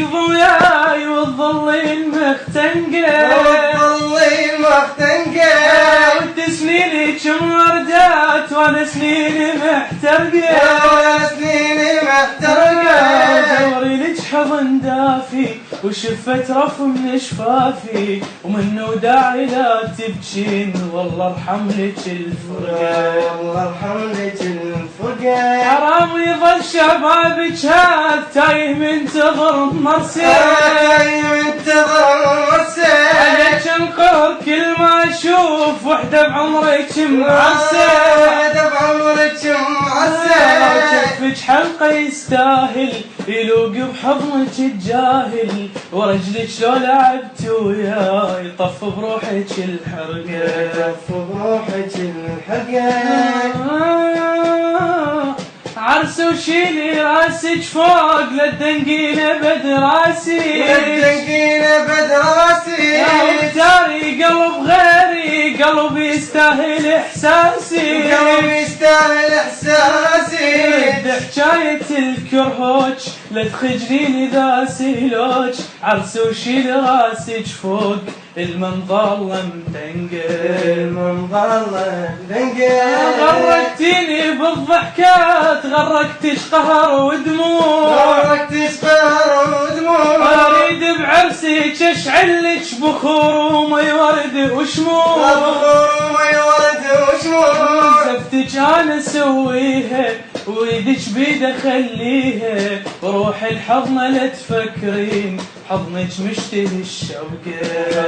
ضوياي والظل المختنقة وانت سنينك وردات وانا سنيني محترقة ودوري لك حضن دافي وشفت رف من شفافي ومنه داعي لا تبجين والله ارحم لك الفرقة حرام يظل شبابك هذا تايه منتظر مرسي عليك انقر كل ما اشوف وحده بعمرك معسى شفك حلقه يستاهل يلوق بحضنك الجاهل ورجلك لو لعبت وياي طف بروحك الحرقه عرس وشيلي راسك فوق لا تدنقينه بدراسي اختاري قلب غيري قلبي يستاهل احساسي حكاية الكرهوج لا تخجلين اذا سهلوج عرس وشيلي راسك فوق المنظلة مدنقة غرقتيني بالضحكات غرقتش قهر ودموع اريد بعرسك اشعلك بخور ومي ورد وشموع زفتك انا اسويها ويدك بيد اخليها وروح الحضنه لا تفكرين حضنك مشتهي الشوقه